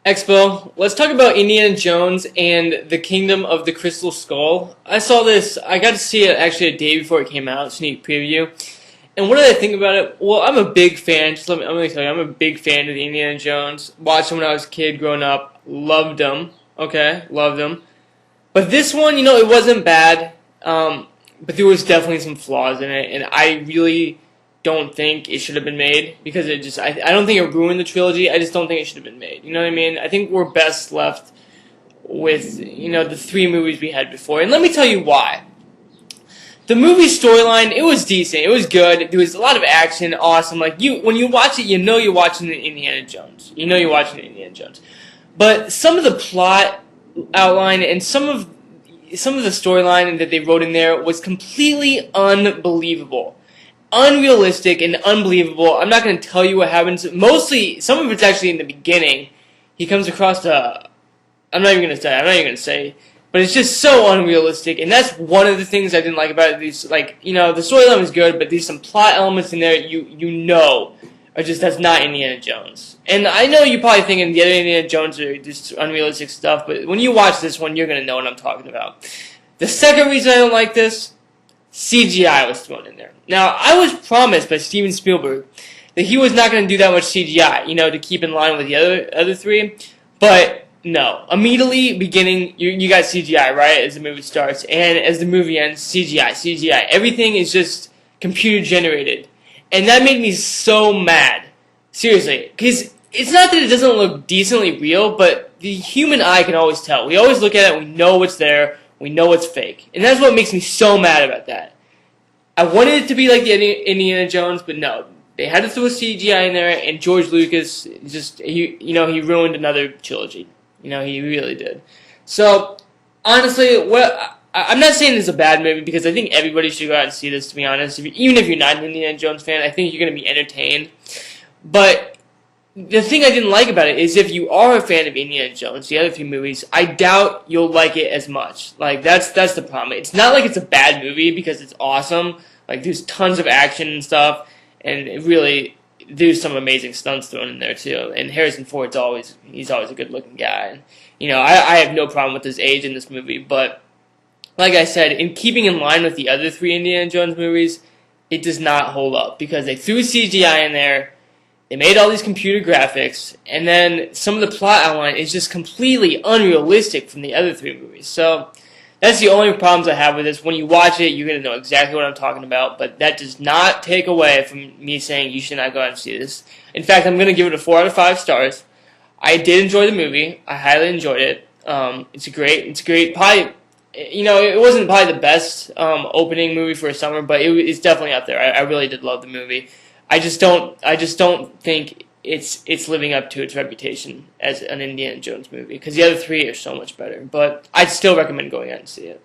Expo, let's talk about Indiana Jones and the Kingdom of the Crystal Skull. I saw this, I got to see it actually a day before it came out, sneak preview. And what did I think about it? Well, I'm a big fan, I'm going to tell you, I'm a big fan of the Indiana Jones. Watched them when I was a kid growing up, loved them, okay, loved them. But this one, it wasn't bad, but there was definitely some flaws in it, and I really don't think it should have been made because I don't think it ruined the trilogy. I just don't think it should have been made. You know what I mean? I think we're best left with, the three movies we had before. And let me tell you why. The movie storyline, it was decent. It was good. There was a lot of action, awesome. Like when you watch it, you're watching the Indiana Jones. You're watching the Indiana Jones. But some of the plot outline and some of the storyline that they wrote in there was completely unbelievable. Unrealistic and unbelievable. I'm not going to tell you what happens. Mostly, some of it's actually in the beginning. He comes across I'm not even going to say, but it's just so unrealistic, and that's one of the things I didn't like about it. These, the storyline was good, but there's some plot elements in there are just, that's not Indiana Jones. And I know you're probably thinking the other Indiana Jones are just unrealistic stuff, but when you watch this one, you're going to know what I'm talking about. The second reason I don't like this, CGI was thrown in there. Now, I was promised by Steven Spielberg that he was not going to do that much CGI, to keep in line with the other three, but no. Immediately beginning, you got CGI, right, as the movie starts, and as the movie ends, CGI. Everything is just computer generated, and that made me so mad. Seriously, because it's not that it doesn't look decently real, but the human eye can always tell. We always look at it, we know what's there, we know it's fake. And that's what makes me so mad about that. I wanted it to be like the Indiana Jones, but no. They had to throw CGI in there, and George Lucas he ruined another trilogy. He really did. So, honestly, I'm not saying this is a bad movie, because I think everybody should go out and see this, to be honest. Even if you're not an Indiana Jones fan, I think you're going to be entertained. But the thing I didn't like about it is if you are a fan of Indiana Jones, the other few movies, I doubt you'll like it as much. That's the problem. It's not like it's a bad movie because it's awesome. There's tons of action and stuff, and there's some amazing stunts thrown in there too. And Harrison Ford's always a good looking guy. And, I have no problem with his age in this movie, but like I said, in keeping in line with the other three Indiana Jones movies, it does not hold up because they threw CGI in there. They made all these computer graphics, and then some of the plot outline is just completely unrealistic from the other three movies. So that's the only problems I have with this. When you watch it, you're going to know exactly what I'm talking about, but that does not take away from me saying you should not go out and see this. In fact, I'm going to give it a 4 out of 5 stars. I did enjoy the movie. I highly enjoyed it. It's great. Probably, it wasn't probably the best opening movie for a summer, but it's definitely up there. I really did love the movie. I just don't think it's living up to its reputation as an Indiana Jones movie because the other three are so much better. But I'd still recommend going out and see it.